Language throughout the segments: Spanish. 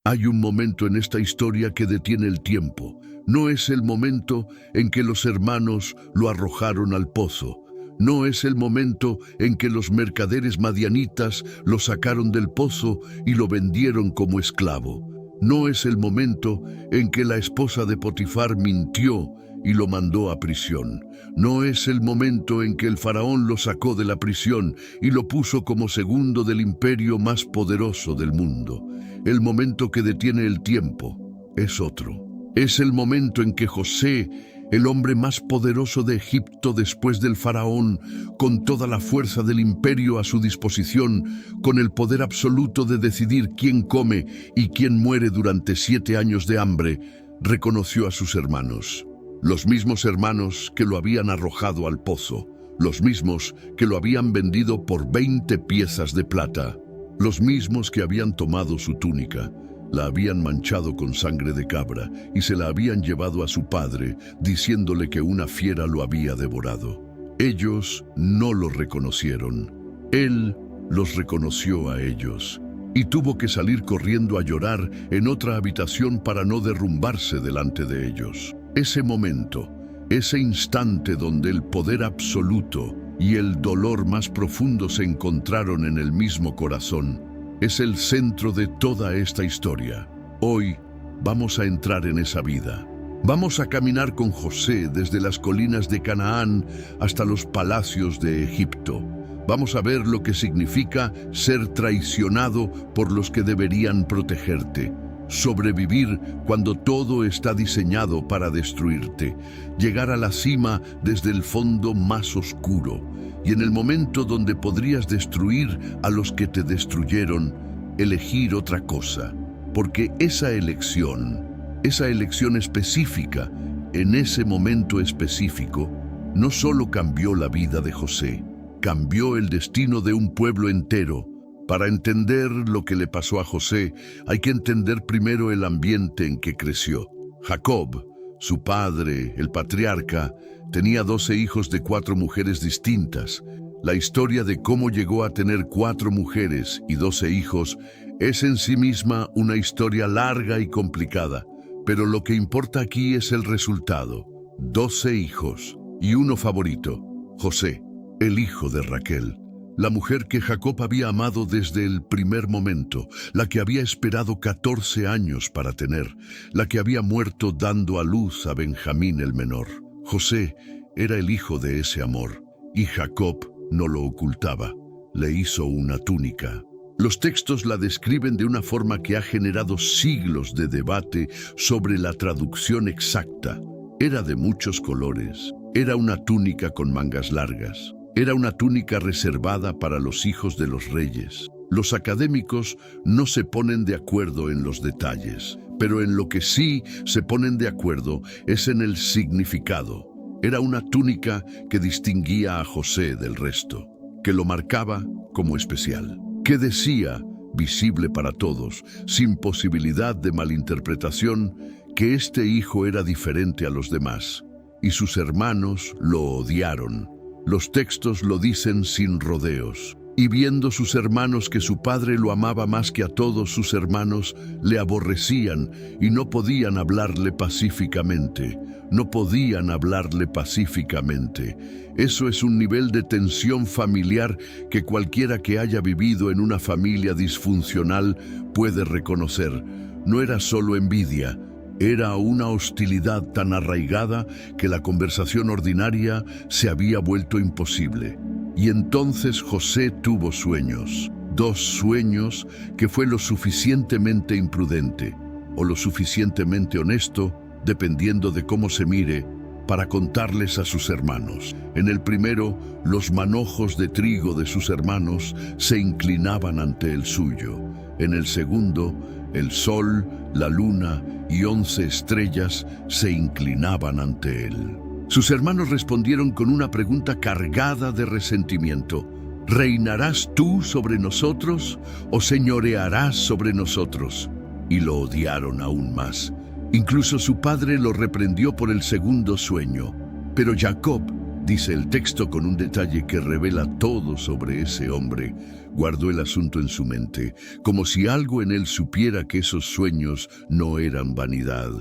Hay un momento en esta historia que detiene el tiempo. No es el momento en que los hermanos lo arrojaron al pozo. No es el momento en que los mercaderes madianitas lo sacaron del pozo y lo vendieron como esclavo. No es el momento en que la esposa de Potifar mintió y lo mandó a prisión. No es el momento en que el faraón lo sacó de la prisión y lo puso como segundo del imperio más poderoso del mundo. El momento que detiene el tiempo es otro. Es el momento en que José, el hombre más poderoso de Egipto después del faraón, con toda la fuerza del imperio a su disposición, con el poder absoluto de decidir quién come y quién muere durante 7 años de hambre, reconoció a sus hermanos. Los mismos hermanos que lo habían arrojado al pozo, los mismos que lo habían vendido por 20 piezas de plata, los mismos que habían tomado su túnica, la habían manchado con sangre de cabra y se la habían llevado a su padre, diciéndole que una fiera lo había devorado. Ellos no lo reconocieron. Él los reconoció a ellos y tuvo que salir corriendo a llorar en otra habitación para no derrumbarse delante de ellos. Ese momento, ese instante donde el poder absoluto y el dolor más profundo se encontraron en el mismo corazón, es el centro de toda esta historia. Hoy vamos a entrar en esa vida. Vamos a caminar con José desde las colinas de Canaán hasta los palacios de Egipto. Vamos a ver lo que significa ser traicionado por los que deberían protegerte. Sobrevivir cuando todo está diseñado para destruirte. Llegar a la cima desde el fondo más oscuro. Y en el momento donde podrías destruir a los que te destruyeron, elegir otra cosa. Porque esa elección específica, en ese momento específico, no solo cambió la vida de José, cambió el destino de un pueblo entero. Para entender lo que le pasó a José, hay que entender primero el ambiente en que creció. Jacob, su padre, el patriarca, tenía 12 hijos de 4 mujeres distintas. La historia de cómo llegó a tener 4 mujeres y 12 hijos es en sí misma una historia larga y complicada, pero lo que importa aquí es el resultado. 12 hijos y uno favorito, José, el hijo de Raquel. La mujer que Jacob había amado desde el primer momento, la que había esperado 14 años para tener, la que había muerto dando a luz a Benjamín el menor. José era el hijo de ese amor, y Jacob no lo ocultaba. Le hizo una túnica. Los textos la describen de una forma que ha generado siglos de debate sobre la traducción exacta. Era de muchos colores. Era una túnica con mangas largas. Era una túnica reservada para los hijos de los reyes. Los académicos no se ponen de acuerdo en los detalles, pero en lo que sí se ponen de acuerdo es en el significado. Era una túnica que distinguía a José del resto, que lo marcaba como especial, que decía, visible para todos, sin posibilidad de malinterpretación, que este hijo era diferente a los demás, y sus hermanos lo odiaron. Los textos lo dicen sin rodeos. Y viendo sus hermanos que su padre lo amaba más que a todos sus hermanos, le aborrecían y no podían hablarle pacíficamente. No podían hablarle pacíficamente. Eso es un nivel de tensión familiar que cualquiera que haya vivido en una familia disfuncional puede reconocer. No era solo envidia. Era una hostilidad tan arraigada que la conversación ordinaria se había vuelto imposible. Y entonces José tuvo sueños, 2 sueños que fue lo suficientemente imprudente o lo suficientemente honesto, dependiendo de cómo se mire, para contarles a sus hermanos. En el primero, los manojos de trigo de sus hermanos se inclinaban ante el suyo. En el segundo, el sol, la luna y 11 estrellas se inclinaban ante él. Sus hermanos respondieron con una pregunta cargada de resentimiento. ¿Reinarás tú sobre nosotros o señorearás sobre nosotros? Y lo odiaron aún más. Incluso su padre lo reprendió por el segundo sueño. Pero Jacob, dice el texto con un detalle que revela todo sobre ese hombre, guardó el asunto en su mente, como si algo en él supiera que esos sueños no eran vanidad.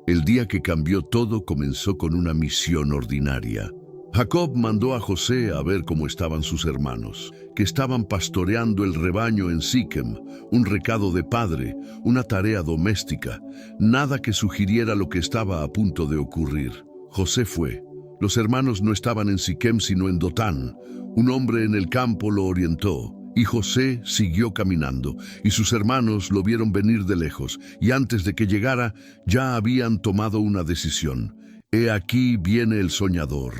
El día que cambió todo comenzó con una misión ordinaria. Jacob mandó a José a ver cómo estaban sus hermanos, que estaban pastoreando el rebaño en Siquem, un recado de padre, una tarea doméstica, nada que sugiriera lo que estaba a punto de ocurrir. José fue. Los hermanos no estaban en Siquem sino en Dotán. Un hombre en el campo lo orientó, y José siguió caminando, y sus hermanos lo vieron venir de lejos, y antes de que llegara ya habían tomado una decisión. He aquí viene el soñador.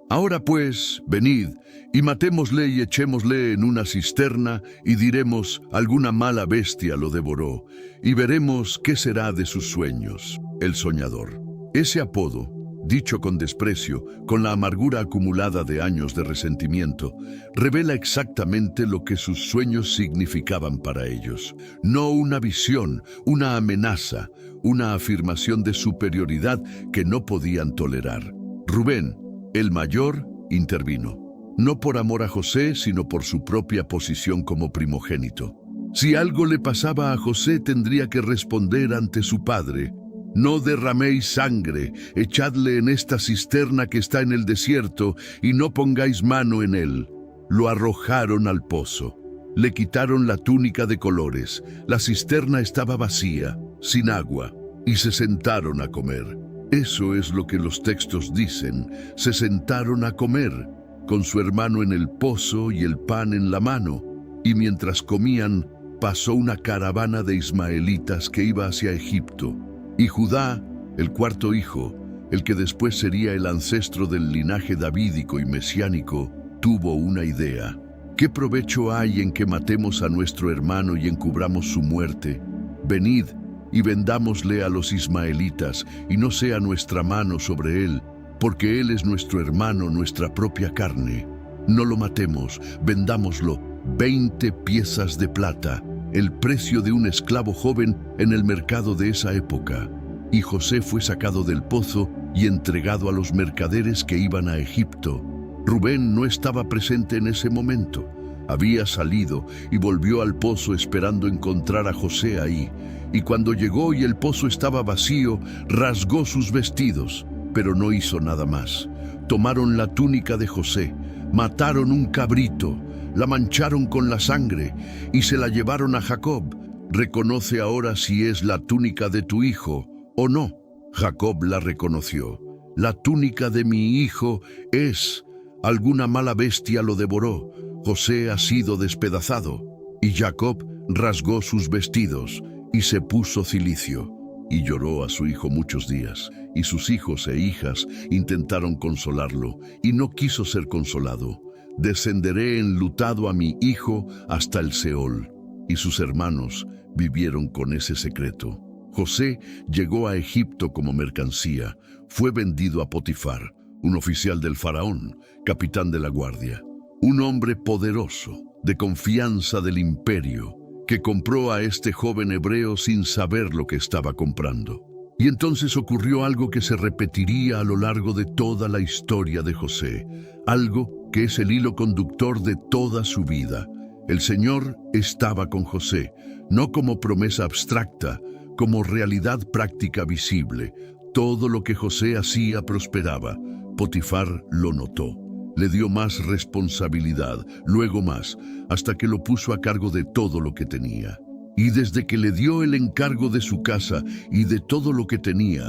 Ahora pues, venid, y matémosle y echémosle en una cisterna, y diremos, alguna mala bestia lo devoró, y veremos qué será de sus sueños. El soñador. Ese apodo, dicho con desprecio, con la amargura acumulada de años de resentimiento, revela exactamente lo que sus sueños significaban para ellos. No una visión, una amenaza, una afirmación de superioridad que no podían tolerar. Rubén, el mayor, intervino, no por amor a José, sino por su propia posición como primogénito. Si algo le pasaba a José, tendría que responder ante su padre. No derraméis sangre, echadle en esta cisterna que está en el desierto, y no pongáis mano en él. Lo arrojaron al pozo. Le quitaron la túnica de colores. La cisterna estaba vacía, sin agua, y se sentaron a comer. Eso es lo que los textos dicen. Se sentaron a comer, con su hermano en el pozo y el pan en la mano. Y mientras comían, pasó una caravana de ismaelitas que iba hacia Egipto. Y Judá, el cuarto hijo, el que después sería el ancestro del linaje davídico y mesiánico, tuvo una idea. ¿Qué provecho hay en que matemos a nuestro hermano y encubramos su muerte? Venid y vendámosle a los ismaelitas, y no sea nuestra mano sobre él, porque él es nuestro hermano, nuestra propia carne. No lo matemos, vendámoslo, 20 piezas de plata, el precio de un esclavo joven en el mercado de esa época. Y José fue sacado del pozo y entregado a los mercaderes que iban a Egipto. Rubén no estaba presente en ese momento. Había salido y volvió al pozo esperando encontrar a José ahí. Y cuando llegó y el pozo estaba vacío, rasgó sus vestidos, pero no hizo nada más. Tomaron la túnica de José, mataron un cabrito, la mancharon con la sangre y se la llevaron a Jacob. Reconoce ahora si es la túnica de tu hijo o no. Jacob la reconoció. La túnica de mi hijo es. Alguna mala bestia lo devoró. José ha sido despedazado. Y Jacob rasgó sus vestidos y se puso cilicio. Y lloró a su hijo muchos días. Y sus hijos e hijas intentaron consolarlo, y no quiso ser consolado. Descenderé enlutado a mi hijo hasta el Seol. Y sus hermanos vivieron con ese secreto. José llegó a Egipto como mercancía. Fue vendido a Potifar, un oficial del faraón, capitán de la guardia. Un hombre poderoso, de confianza del imperio, que compró a este joven hebreo sin saber lo que estaba comprando. Y entonces ocurrió algo que se repetiría a lo largo de toda la historia de José, algo que es el hilo conductor de toda su vida. El Señor estaba con José, no como promesa abstracta, como realidad práctica visible. Todo lo que José hacía prosperaba. Potifar lo notó. Le dio más responsabilidad, luego más, hasta que lo puso a cargo de todo lo que tenía. Y desde que le dio el encargo de su casa y de todo lo que tenía,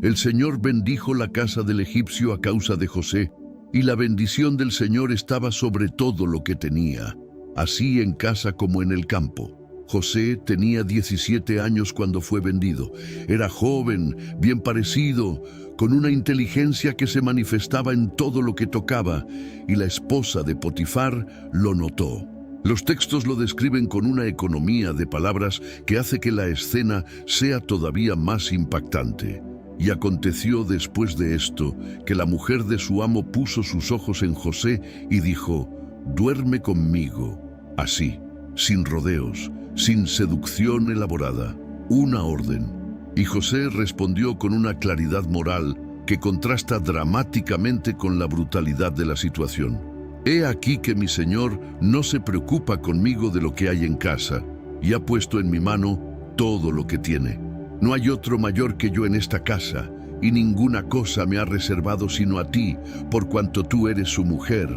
el Señor bendijo la casa del egipcio a causa de José, y la bendición del Señor estaba sobre todo lo que tenía, así en casa como en el campo. José tenía 17 años cuando fue vendido. Era joven, bien parecido, con una inteligencia que se manifestaba en todo lo que tocaba, y la esposa de Potifar lo notó. Los textos lo describen con una economía de palabras que hace que la escena sea todavía más impactante. Y aconteció después de esto que la mujer de su amo puso sus ojos en José y dijo: «Duerme conmigo». Así, sin rodeos, sin seducción elaborada, una orden. Y José respondió con una claridad moral que contrasta dramáticamente con la brutalidad de la situación. He aquí que mi señor no se preocupa conmigo de lo que hay en casa, y ha puesto en mi mano todo lo que tiene. No hay otro mayor que yo en esta casa, y ninguna cosa me ha reservado sino a ti, por cuanto tú eres su mujer.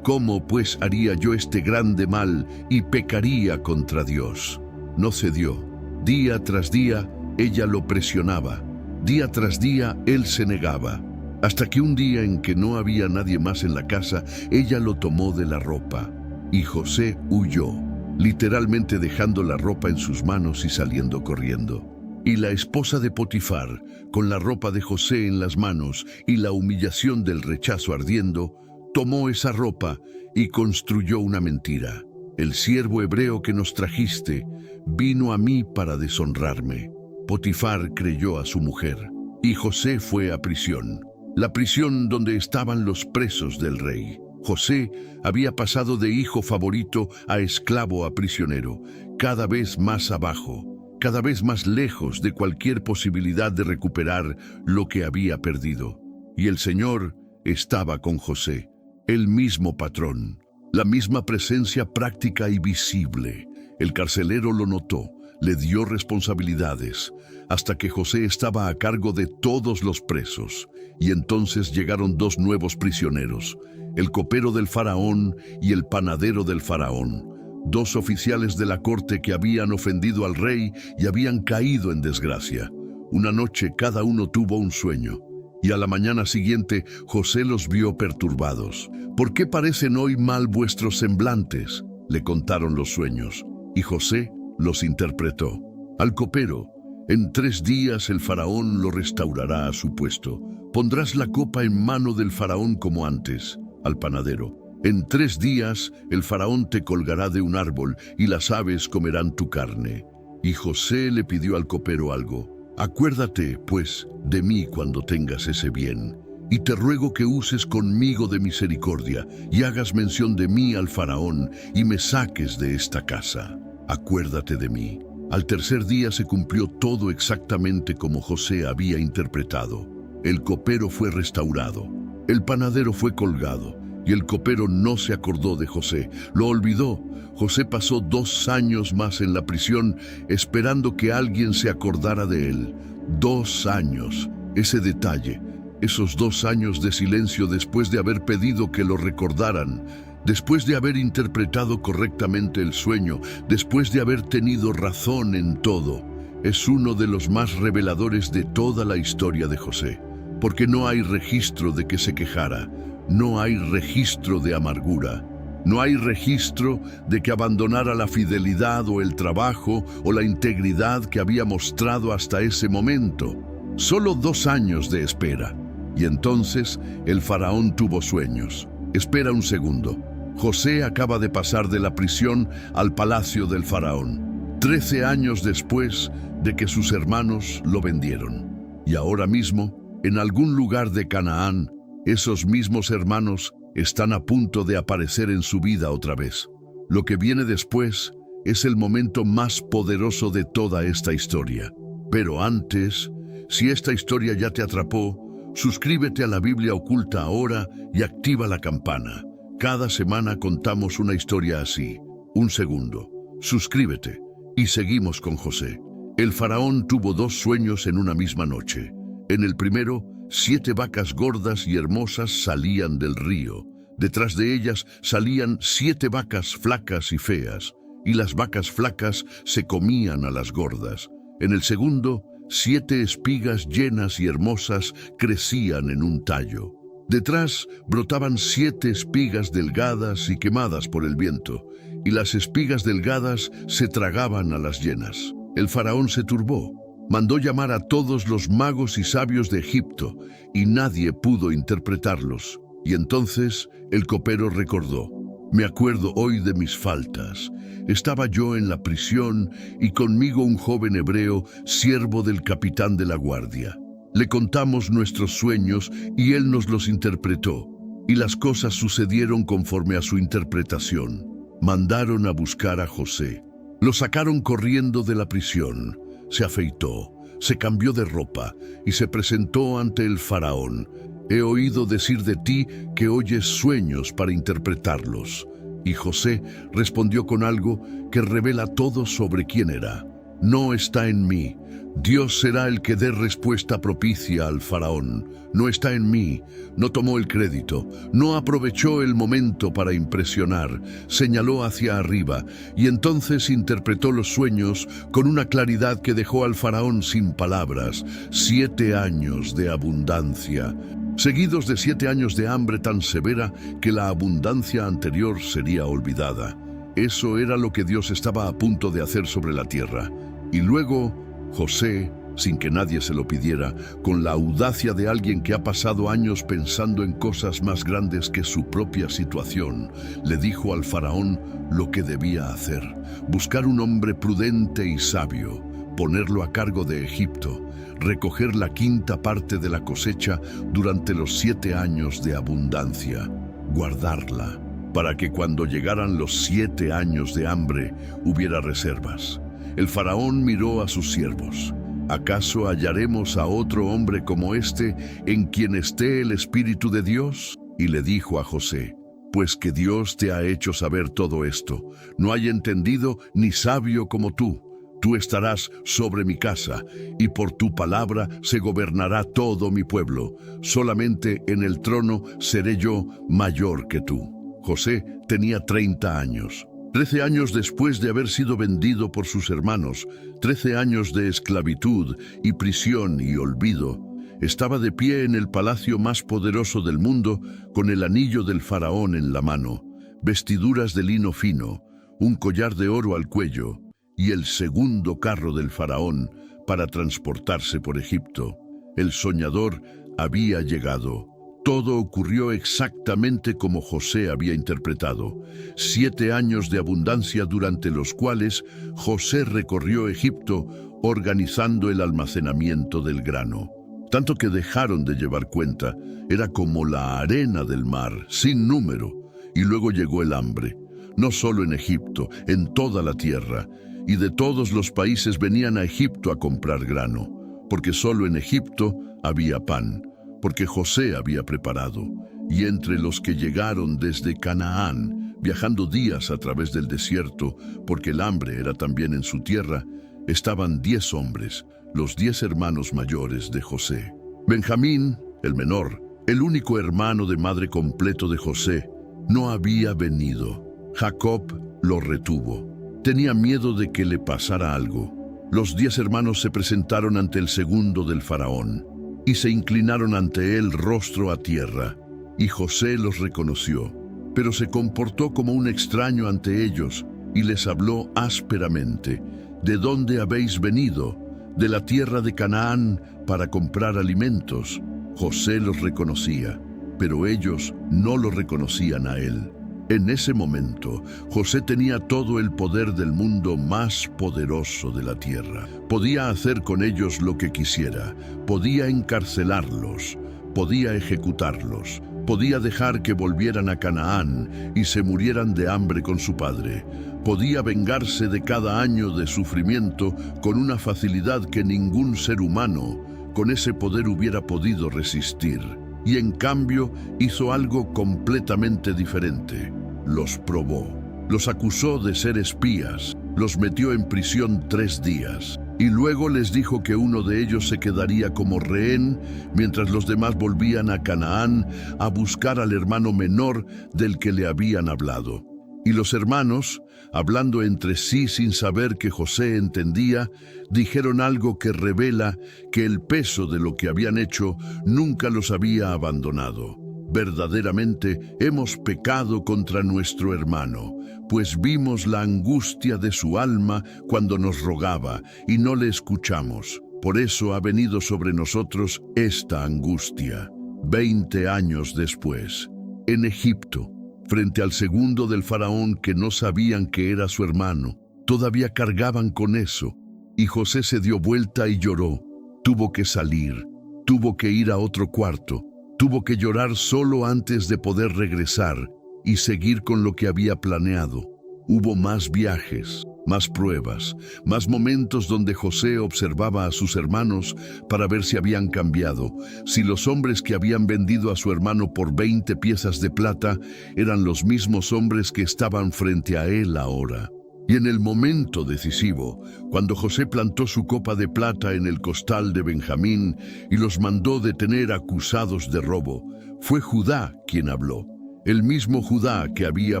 ¿Cómo pues haría yo este grande mal y pecaría contra Dios? No cedió. Día tras día ella lo presionaba. Día tras día él se negaba. Hasta que un día en que no había nadie más en la casa, ella lo tomó de la ropa. Y José huyó, literalmente dejando la ropa en sus manos y saliendo corriendo. Y la esposa de Potifar, con la ropa de José en las manos y la humillación del rechazo ardiendo, tomó esa ropa y construyó una mentira. El siervo hebreo que nos trajiste vino a mí para deshonrarme. Potifar creyó a su mujer, y José fue a prisión, la prisión donde estaban los presos del rey. José había pasado de hijo favorito a esclavo a prisionero, cada vez más abajo, cada vez más lejos de cualquier posibilidad de recuperar lo que había perdido. Y el Señor estaba con José, el mismo patrón, la misma presencia práctica y visible. El carcelero lo notó, le dio responsabilidades, hasta que José estaba a cargo de todos los presos. Y entonces llegaron dos nuevos prisioneros, el copero del faraón y el panadero del faraón, dos oficiales de la corte que habían ofendido al rey y habían caído en desgracia. Una noche cada uno tuvo un sueño, y a la mañana siguiente José los vio perturbados. ¿Por qué parecen hoy mal vuestros semblantes?, le contaron los sueños, y José los interpretó. Al copero: en 3 días el faraón lo restaurará a su puesto. Pondrás la copa en mano del faraón como antes. Al panadero: en 3 días el faraón te colgará de un árbol y las aves comerán tu carne. Y José le pidió al copero algo: acuérdate, pues, de mí cuando tengas ese bien, y te ruego que uses conmigo de misericordia y hagas mención de mí al faraón y me saques de esta casa. Acuérdate de mí. Al 3er día se cumplió todo exactamente como José había interpretado. El copero fue restaurado, el panadero fue colgado, y el copero no se acordó de José, lo olvidó. José pasó 2 años más en la prisión esperando que alguien se acordara de él. 2 años, ese detalle, esos 2 años de silencio después de haber pedido que lo recordaran, después de haber interpretado correctamente el sueño, después de haber tenido razón en todo, es uno de los más reveladores de toda la historia de José, porque no hay registro de que se quejara, no hay registro de amargura, no hay registro de que abandonara la fidelidad o el trabajo o la integridad que había mostrado hasta ese momento. Solo 2 años de espera, y entonces el faraón tuvo sueños. Espera un segundo. José acaba de pasar de la prisión al palacio del faraón, 13 años después de que sus hermanos lo vendieron. Y ahora mismo, en algún lugar de Canaán, esos mismos hermanos están a punto de aparecer en su vida otra vez. Lo que viene después es el momento más poderoso de toda esta historia. Pero antes, si esta historia ya te atrapó, suscríbete a la Biblia Oculta ahora y activa la campana. Cada semana contamos una historia así. Un segundo. Suscríbete. Y seguimos con José. El faraón tuvo 2 sueños en una misma noche. En el primero, 7 vacas gordas y hermosas salían del río. Detrás de ellas salían 7 vacas flacas y feas, y las vacas flacas se comían a las gordas. En el segundo, 7 espigas llenas y hermosas crecían en un tallo. Detrás brotaban 7 espigas delgadas y quemadas por el viento, y las espigas delgadas se tragaban a las llenas. El faraón se turbó. Mandó llamar a todos los magos y sabios de Egipto, y nadie pudo interpretarlos. Y entonces el copero recordó: me acuerdo hoy de mis faltas. Estaba yo en la prisión y conmigo un joven hebreo, siervo del capitán de la guardia. Le contamos nuestros sueños y él nos los interpretó, y las cosas sucedieron conforme a su interpretación. Mandaron a buscar a José. Lo sacaron corriendo de la prisión. Se afeitó, se cambió de ropa y se presentó ante el faraón, He oído decir de ti que oyes sueños para interpretarlos. Y José respondió con algo que revela todo sobre quién era. No está en mí. Dios será el que dé respuesta propicia al faraón. No está en mí. No tomó el crédito. No aprovechó el momento para impresionar. Señaló hacia arriba y entonces interpretó los sueños con una claridad que dejó al faraón sin palabras. 7 años de abundancia, seguidos de 7 años de hambre tan severa que la abundancia anterior sería olvidada. Eso era lo que Dios estaba a punto de hacer sobre la tierra. Y luego, José, sin que nadie se lo pidiera, con la audacia de alguien que ha pasado años pensando en cosas más grandes que su propia situación, le dijo al faraón lo que debía hacer: buscar un hombre prudente y sabio, ponerlo a cargo de Egipto, recoger la 5ª parte de la cosecha durante los 7 años de abundancia, guardarla, para que cuando llegaran los 7 años de hambre hubiera reservas. El faraón miró a sus siervos. ¿Acaso hallaremos a otro hombre como este en quien esté el Espíritu de Dios? Y le dijo a José: pues que Dios te ha hecho saber todo esto. No hay entendido ni sabio como tú. Tú estarás sobre mi casa, y por tu palabra se gobernará todo mi pueblo. Solamente en el trono seré yo mayor que tú. José tenía 30 años. 13 años después de haber sido vendido por sus hermanos, 13 años de esclavitud y prisión y olvido, estaba de pie en el palacio más poderoso del mundo, con el anillo del faraón en la mano, vestiduras de lino fino, un collar de oro al cuello y el 2.º carro del faraón para transportarse por Egipto. El soñador había llegado. Todo ocurrió exactamente como José había interpretado. 7 años de abundancia durante los cuales José recorrió Egipto organizando el almacenamiento del grano. Tanto que dejaron de llevar cuenta, era como la arena del mar, sin número. Y luego llegó el hambre, no solo en Egipto, en toda la tierra. Y de todos los países venían a Egipto a comprar grano, porque solo en Egipto había pan, porque José había preparado. Y entre los que llegaron desde Canaán, viajando días a través del desierto, porque el hambre era también en su tierra, estaban 10 hombres, los 10 hermanos mayores de José. Benjamín, el menor, el único hermano de madre completo de José, no había venido. Jacob lo retuvo. Tenía miedo de que le pasara algo. Los 10 hermanos se presentaron ante el segundo del faraón y se inclinaron ante él rostro a tierra. Y José los reconoció, pero se comportó como un extraño ante ellos y les habló ásperamente: ¿de dónde habéis venido? De la tierra de Canaán, para comprar alimentos. José los reconocía, pero ellos no lo reconocían a él. En ese momento, José tenía todo el poder del mundo más poderoso de la tierra. Podía hacer con ellos lo que quisiera, podía encarcelarlos, podía ejecutarlos, podía dejar que volvieran a Canaán y se murieran de hambre con su padre. Podía vengarse de cada año de sufrimiento con una facilidad que ningún ser humano con ese poder hubiera podido resistir. Y en cambio hizo algo completamente diferente. Los probó, los acusó de ser espías, los metió en prisión 3 días y luego les dijo que uno de ellos se quedaría como rehén mientras los demás volvían a Canaán a buscar al hermano menor del que le habían hablado. Y los hermanos, hablando entre sí sin saber que José entendía, dijeron algo que revela que el peso de lo que habían hecho nunca los había abandonado. Verdaderamente hemos pecado contra nuestro hermano, pues vimos la angustia de su alma cuando nos rogaba y no le escuchamos. Por eso ha venido sobre nosotros esta angustia. 20 años después, en Egipto, frente al segundo del faraón que no sabían que era su hermano, todavía cargaban con eso. Y José se dio vuelta y lloró. Tuvo que salir, tuvo que ir a otro cuarto, tuvo que llorar solo antes de poder regresar y seguir con lo que había planeado. Hubo más viajes, más pruebas, más momentos donde José observaba a sus hermanos para ver si habían cambiado, si los hombres que habían vendido a su hermano por 20 piezas de plata eran los mismos hombres que estaban frente a él ahora. Y en el momento decisivo, cuando José plantó su copa de plata en el costal de Benjamín y los mandó detener acusados de robo, fue Judá quien habló, el mismo Judá que había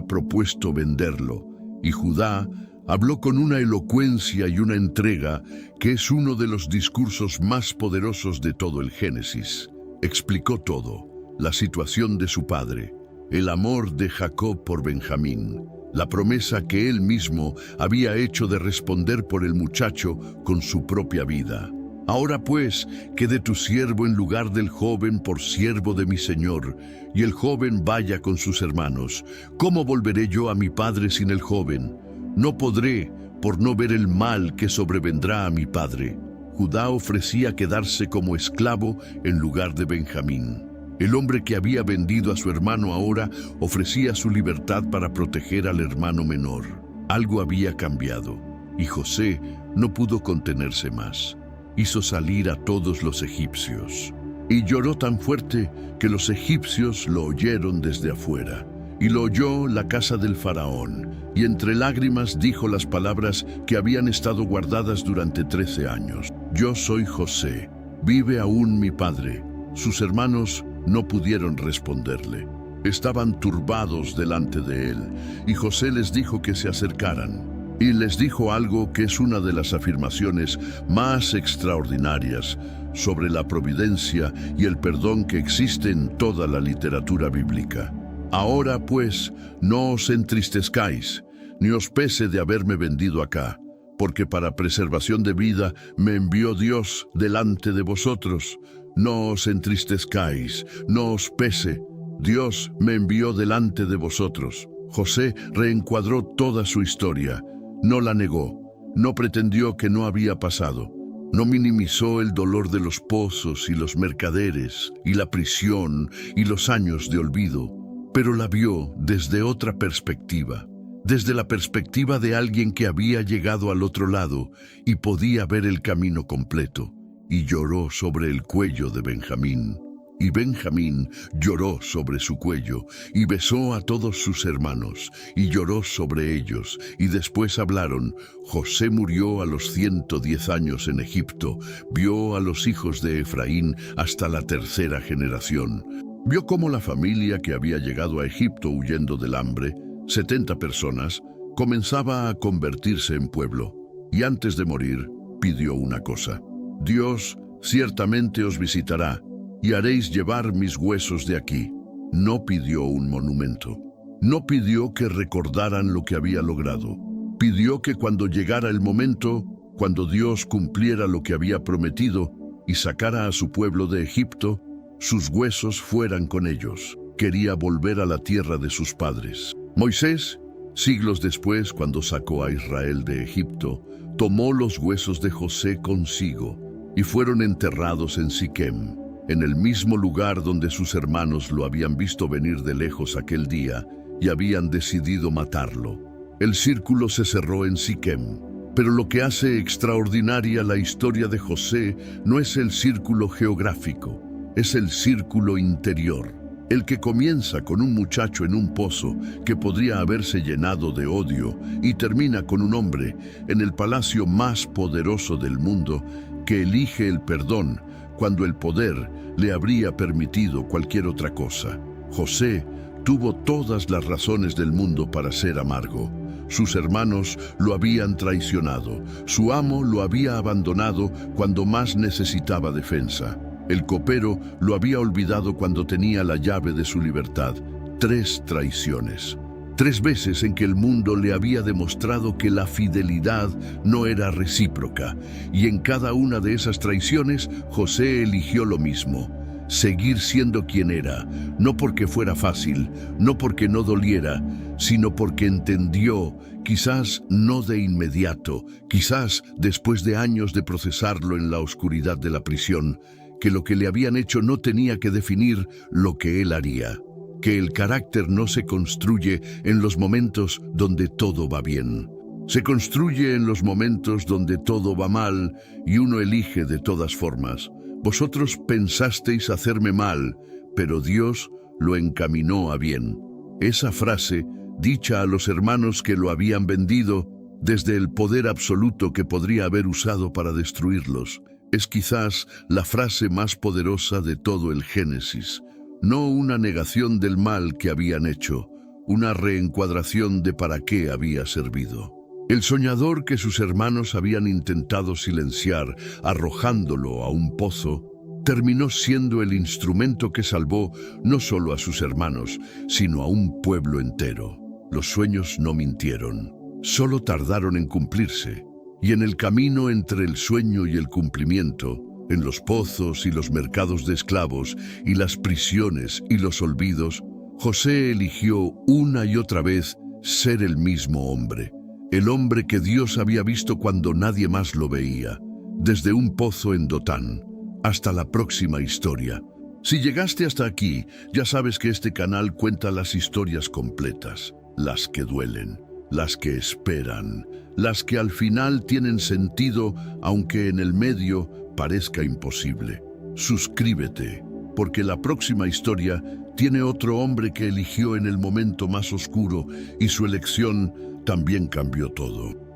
propuesto venderlo. Y Judá habló con una elocuencia y una entrega que es uno de los discursos más poderosos de todo el Génesis. Explicó todo, la situación de su padre, el amor de Jacob por Benjamín, la promesa que él mismo había hecho de responder por el muchacho con su propia vida. Ahora pues, quede tu siervo en lugar del joven por siervo de mi señor, y el joven vaya con sus hermanos. ¿Cómo volveré yo a mi padre sin el joven? No podré, por no ver el mal que sobrevendrá a mi padre. Judá ofrecía quedarse como esclavo en lugar de Benjamín. El hombre que había vendido a su hermano ahora ofrecía su libertad para proteger al hermano menor. Algo había cambiado, y José no pudo contenerse más. Hizo salir a todos los egipcios, y lloró tan fuerte que los egipcios lo oyeron desde afuera. Y lo oyó la casa del faraón, y entre lágrimas dijo las palabras que habían estado guardadas durante 13 años. Yo soy José, vive aún mi padre. Sus hermanos no pudieron responderle. Estaban turbados delante de él, y José les dijo que se acercaran. Y les dijo algo que es una de las afirmaciones más extraordinarias sobre la providencia y el perdón que existe en toda la literatura bíblica. Ahora pues, no os entristezcáis, ni os pese de haberme vendido acá, porque para preservación de vida me envió Dios delante de vosotros. No os entristezcáis, no os pese, Dios me envió delante de vosotros. José reencuadró toda su historia, no la negó, no pretendió que no había pasado, no minimizó el dolor de los pozos y los mercaderes, y la prisión y los años de olvido, pero la vio desde otra perspectiva, desde la perspectiva de alguien que había llegado al otro lado y podía ver el camino completo. Y lloró sobre el cuello de Benjamín, y Benjamín lloró sobre su cuello, y besó a todos sus hermanos, y lloró sobre ellos, y después hablaron. José murió a los 110 años en Egipto, vio a los hijos de Efraín hasta la 3ª generación. Vio cómo la familia que había llegado a Egipto huyendo del hambre, 70 personas, comenzaba a convertirse en pueblo, y antes de morir, pidió una cosa. Dios ciertamente os visitará, y haréis llevar mis huesos de aquí. No pidió un monumento. No pidió que recordaran lo que había logrado. Pidió que cuando llegara el momento, cuando Dios cumpliera lo que había prometido y sacara a su pueblo de Egipto, sus huesos fueran con ellos. Quería volver a la tierra de sus padres. Moisés, siglos después, cuando sacó a Israel de Egipto, tomó los huesos de José consigo, y fueron enterrados en Siquem, en el mismo lugar donde sus hermanos lo habían visto venir de lejos aquel día y habían decidido matarlo. El círculo se cerró en Siquem, pero lo que hace extraordinaria la historia de José no es el círculo geográfico, es el círculo interior, el que comienza con un muchacho en un pozo que podría haberse llenado de odio y termina con un hombre en el palacio más poderoso del mundo que elige el perdón cuando el poder le habría permitido cualquier otra cosa. José tuvo todas las razones del mundo para ser amargo. Sus hermanos lo habían traicionado, su amo lo había abandonado cuando más necesitaba defensa. El copero lo había olvidado cuando tenía la llave de su libertad. 3 traiciones. 3 veces en que el mundo le había demostrado que la fidelidad no era recíproca, y en cada una de esas traiciones José eligió lo mismo: seguir siendo quien era, no porque fuera fácil, no porque no doliera, sino porque entendió, quizás no de inmediato, quizás después de años de procesarlo en la oscuridad de la prisión, que lo que le habían hecho no tenía que definir lo que él haría, que el carácter no se construye en los momentos donde todo va bien, Se construye en los momentos donde todo va mal y uno elige de todas formas. Vosotros pensasteis hacerme mal, pero Dios lo encaminó a bien. Esa frase, dicha a los hermanos que lo habían vendido, desde el poder absoluto que podría haber usado para destruirlos, es quizás la frase más poderosa de todo el Génesis. No una negación del mal que habían hecho, una reencuadración de para qué había servido. El soñador que sus hermanos habían intentado silenciar, arrojándolo a un pozo, terminó siendo el instrumento que salvó no solo a sus hermanos, sino a un pueblo entero. Los sueños no mintieron, solo tardaron en cumplirse. Y en el camino entre el sueño y el cumplimiento, en los pozos y los mercados de esclavos, y las prisiones y los olvidos, José eligió una y otra vez ser el mismo hombre. El hombre que Dios había visto cuando nadie más lo veía, desde un pozo en Dotán. Hasta la próxima historia. Si llegaste hasta aquí, ya sabes que este canal cuenta las historias completas, las que duelen, las que esperan, las que al final tienen sentido, aunque en el medio parezca imposible. Suscríbete, porque la próxima historia tiene otro hombre que eligió en el momento más oscuro y su elección también cambió todo.